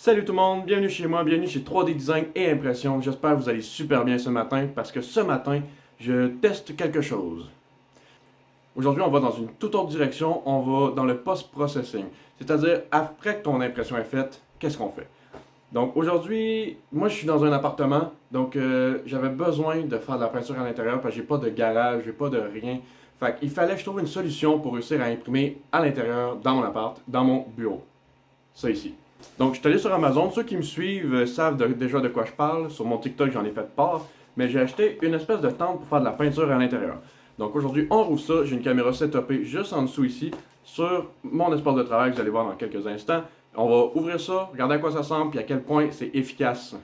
Salut tout le monde, bienvenue chez moi, bienvenue chez 3D Design et Impression. J'espère que vous allez super bien ce matin parce que ce matin, je teste quelque chose. Aujourd'hui, on va dans une toute autre direction, on va dans le post-processing. C'est-à-dire, après que ton impression est faite, qu'est-ce qu'on fait? Donc aujourd'hui, moi je suis dans un appartement, donc j'avais besoin de faire de la peinture à l'intérieur parce que j'ai pas de garage, j'ai pas de rien. Fait qu'il fallait que je trouve une solution pour réussir à imprimer à l'intérieur, dans mon appart, dans mon bureau. Ça ici. Donc, je suis allé sur Amazon. Ceux qui me suivent savent déjà de quoi je parle. Sur mon TikTok, j'en ai fait part. Mais j'ai acheté une espèce de tente pour faire de la peinture à l'intérieur. Donc, aujourd'hui, on rouvre ça. J'ai une caméra setupée juste en dessous ici, sur mon espace de travail que vous allez voir dans quelques instants. On va ouvrir ça, regarder à quoi ça ressemble, puis à quel point c'est efficace.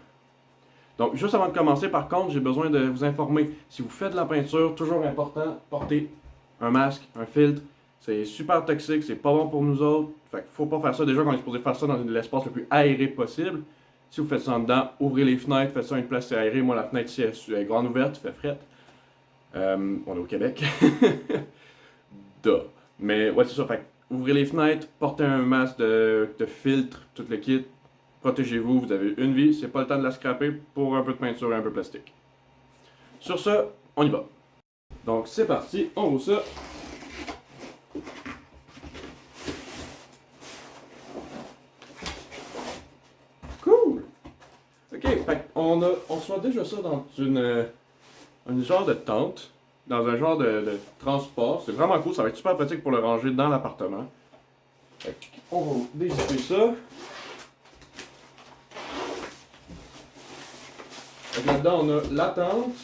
Donc, juste avant de commencer, par contre, j'ai besoin de vous informer. Si vous faites de la peinture, toujours important, portez un masque, un filtre. C'est super toxique, c'est pas bon pour nous autres. Fait qu'il faut pas faire ça. Déjà qu'on est supposé faire ça dans l'espace le plus aéré possible. Si vous faites ça en dedans, ouvrez les fenêtres, faites ça à une place aérée. Moi, la fenêtre ici est grande ouverte, il fait frette. On est au Québec. Duh. Mais ouais, c'est ça. Fait que ouvrez les fenêtres, portez un masque de filtre, tout le kit. Protégez-vous, vous avez une vie. C'est pas le temps de la scraper pour un peu de peinture et un peu de plastique. Sur ce, on y va. Donc, c'est parti, on ouvre ça. Cool! Ok, fait on reçoit déjà ça dans une genre de tente, dans un genre de transport. C'est vraiment cool, ça va être super pratique pour le ranger dans l'appartement. On va dézipper ça. Là-dedans, on a la tente.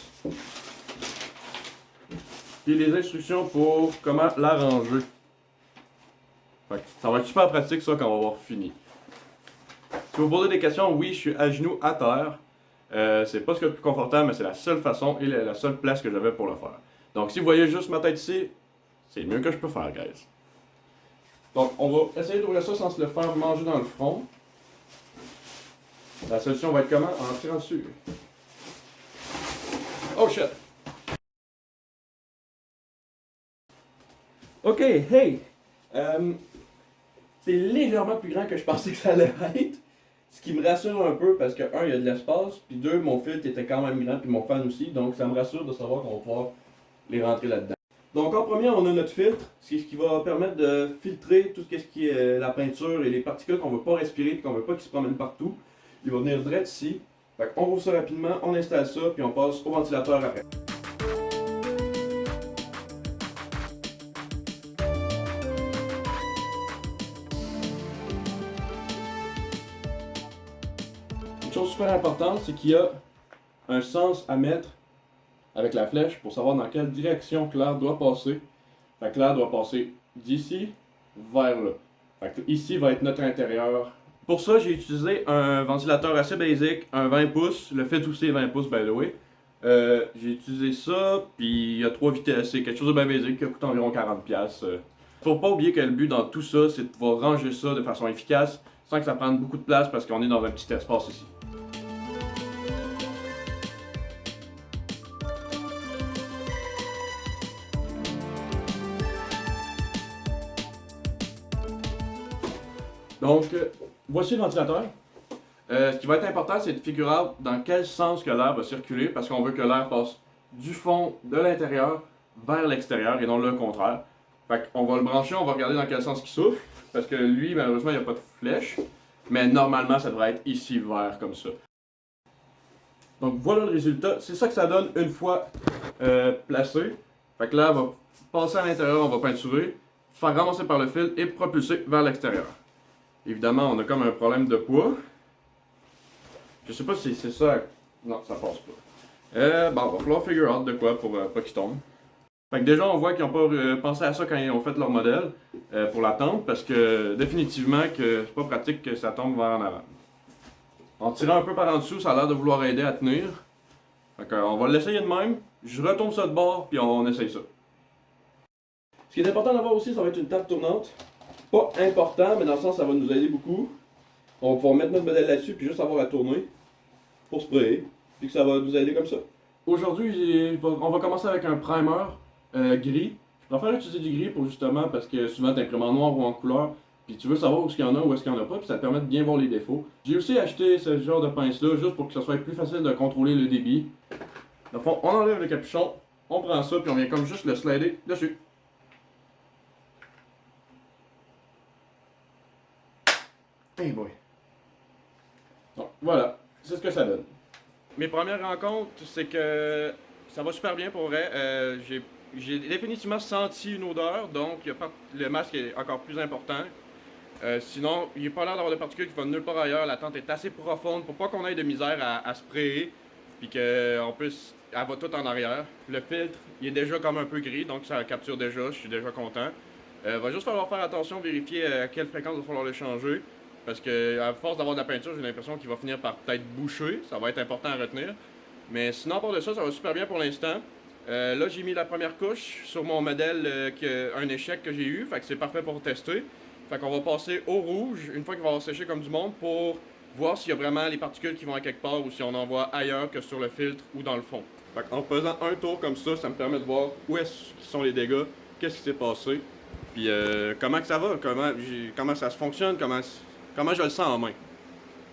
Et les instructions pour comment la ranger. Fait que ça va être super pratique ça quand on va avoir fini. Si vous posez des questions, oui, je suis à genoux à terre. C'est pas ce qu'il y a de plus confortable, mais c'est la seule façon et la seule place que j'avais pour le faire. Donc si vous voyez juste ma tête ici, c'est le mieux que je peux faire, guys. Donc on va essayer d'ouvrir ça sans se le faire manger dans le front. La solution va être comment? En tirant dessus. Oh shit! Ok, hey! C'est légèrement plus grand que je pensais que ça allait être. Ce qui me rassure un peu parce que, un, il y a de l'espace, puis deux, mon filtre était quand même grand, puis mon fan aussi, donc ça me rassure de savoir qu'on va pouvoir les rentrer là-dedans. Donc en premier, on a notre filtre, ce qui va permettre de filtrer tout ce qui est la peinture et les particules qu'on ne veut pas respirer et qu'on ne veut pas qu'ils se promènent partout. Il va venir direct ici. Fait on rouvre ça rapidement, on installe ça, puis on passe au ventilateur après. Une chose super importante, c'est qu'il y a un sens à mettre avec la flèche pour savoir dans quelle direction que l'air doit passer. Fait que l'air doit passer d'ici vers là. Fait que ici va être notre intérieur. Pour ça, j'ai utilisé un ventilateur assez basique, un 20 pouces. Le fait aussi est 20 pouces, by the way. J'ai utilisé ça, puis il y a 3 vitesses. C'est quelque chose de bien basique qui coûte environ 40$. Faut pas oublier que le but dans tout ça, c'est de pouvoir ranger ça de façon efficace sans que ça prenne beaucoup de place parce qu'on est dans un petit espace ici. Donc, voici le ventilateur. Ce qui va être important, c'est de figurer out dans quel sens que l'air va circuler parce qu'on veut que l'air passe du fond de l'intérieur vers l'extérieur et non le contraire. Fait qu'on va le brancher, on va regarder dans quel sens il souffle parce que lui, malheureusement, il n'y a pas de flèche. Mais normalement, ça devrait être ici vert comme ça. Donc voilà le résultat. C'est ça que ça donne une fois placé. Fait que là, on va passer à l'intérieur, on va peinturer, faire ramasser par le fil et propulser vers l'extérieur. Évidemment, on a comme un problème de poids. Je sais pas si c'est ça. Non, ça passe pas. Bon, va falloir figure out de quoi pour pas qu'il tombe. Fait que déjà, on voit qu'ils n'ont pas pensé à ça quand ils ont fait leur modèle pour la tente, parce que définitivement que c'est pas pratique que ça tombe vers en avant. En tirant un peu par en dessous, ça a l'air de vouloir aider à tenir. Fait qu'on va l'essayer de même. Je retourne ça de bord, puis on essaye ça. Ce qui est important d'avoir aussi, ça va être une table tournante. Pas important, mais dans le sens ça va nous aider beaucoup. On va pouvoir mettre notre modèle là-dessus, puis juste avoir à tourner pour sprayer, puis que ça va nous aider comme ça. Aujourd'hui, on va commencer avec un primer gris. Je préfère utiliser du gris pour justement parce que souvent tu imprimes en noir ou en couleur. Puis tu veux savoir où est-ce qu'il y en a, où est-ce qu'il n'y en a pas, puis ça te permet de bien voir les défauts. J'ai aussi acheté ce genre de pince-là, juste pour que ce soit plus facile de contrôler le débit. Dans le fond, on enlève le capuchon, on prend ça, puis on vient comme juste le slider dessus. Hey boy. Donc voilà, c'est ce que ça donne. Mes premières rencontres, c'est que ça va super bien pour vrai. J'ai définitivement senti une odeur, donc le masque est encore plus important. Sinon, il n'est pas l'air d'avoir de particules qui vont nulle part ailleurs. La tente est assez profonde pour pas qu'on ait de misère à sprayer, puis qu'en plus, elle va tout en arrière. Le filtre, il est déjà comme un peu gris, donc ça capture déjà, je suis déjà content. Va juste falloir faire attention, vérifier à quelle fréquence il va falloir le changer. Parce que à force d'avoir de la peinture, j'ai l'impression qu'il va finir par peut-être boucher. Ça va être important à retenir. Mais sinon, pour de ça va super bien pour l'instant. Là, j'ai mis la première couche sur mon modèle qui a un échec que j'ai eu. Fait que c'est parfait pour tester. Fait qu'on va passer au rouge une fois qu'il va avoir séché comme du monde pour voir s'il y a vraiment les particules qui vont à quelque part ou si on en voit ailleurs que sur le filtre ou dans le fond. Fait qu'en faisant un tour comme ça me permet de voir où est-ce qu'ils sont les dégâts, qu'est-ce qui s'est passé, puis comment que ça va, comment ça se fonctionne, comment je le sens en main.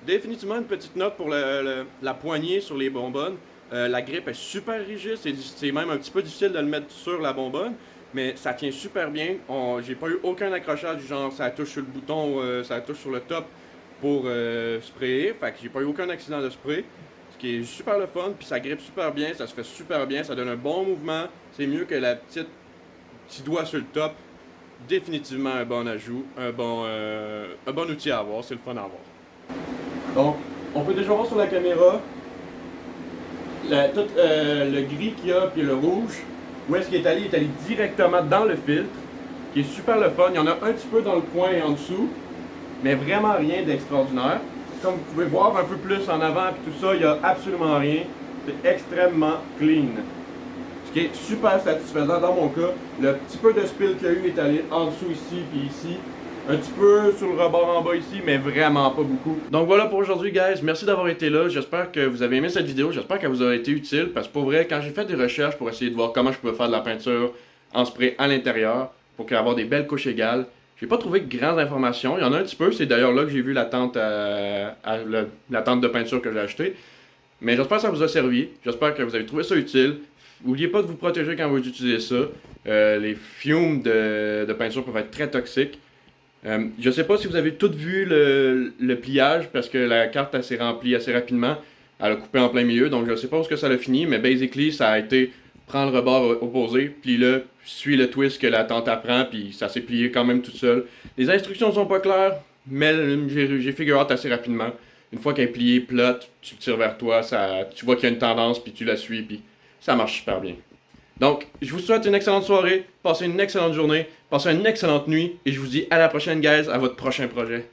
Définitivement une petite note pour la poignée sur les bonbonnes. La grippe est super rigide, c'est même un petit peu difficile de le mettre sur la bonbonne, mais ça tient super bien. J'ai pas eu aucun accrochage du genre ça touche sur le bouton, ça touche sur le top pour sprayer. Fait que j'ai pas eu aucun accident de spray, ce qui est super le fun, puis ça grippe super bien, ça se fait super bien, ça donne un bon mouvement. C'est mieux que la petit doigt sur le top. Définitivement un bon ajout, un bon outil à avoir, c'est le fun à avoir. Donc, on peut déjà voir sur la caméra tout le gris qu'il y a, puis le rouge. Où est-ce qu'il est allé? Il est allé directement dans le filtre, qui est super le fun. Il y en a un petit peu dans le coin et en dessous, mais vraiment rien d'extraordinaire. Comme vous pouvez voir un peu plus en avant et tout ça, il n'y a absolument rien. C'est extrêmement clean. Ce qui est super satisfaisant dans mon cas. Le petit peu de spill qu'il y a eu est allé en dessous ici puis ici. Un petit peu sur le rebord en bas ici, mais vraiment pas beaucoup. Donc voilà pour aujourd'hui, guys. Merci d'avoir été là. J'espère que vous avez aimé cette vidéo. J'espère qu'elle vous a été utile. Parce que pour vrai, quand j'ai fait des recherches pour essayer de voir comment je pouvais faire de la peinture en spray à l'intérieur, pour avoir des belles couches égales, j'ai pas trouvé de grandes informations. Il y en a un petit peu. C'est d'ailleurs là que j'ai vu la tente, la tente de peinture que j'ai achetée. Mais j'espère que ça vous a servi. J'espère que vous avez trouvé ça utile. N'oubliez pas de vous protéger quand vous utilisez ça. Les fumes de peinture peuvent être très toxiques. Je sais pas si vous avez tout vu le pliage parce que la carte s'est remplie assez rapidement. Elle a coupé en plein milieu, donc je sais pas où ça a fini, mais basically ça a été prendre le rebord opposé, plie-le, suis le twist que la tente apprend, puis ça s'est plié quand même tout seul. Les instructions sont pas claires, mais j'ai figure out assez rapidement. Une fois qu'elle est pliée, plate, tu le tires vers toi, tu vois qu'il y a une tendance, puis tu la suis, puis ça marche super bien. Donc, je vous souhaite une excellente soirée, passez une excellente journée, passez une excellente nuit, et je vous dis à la prochaine, guys, à votre prochain projet.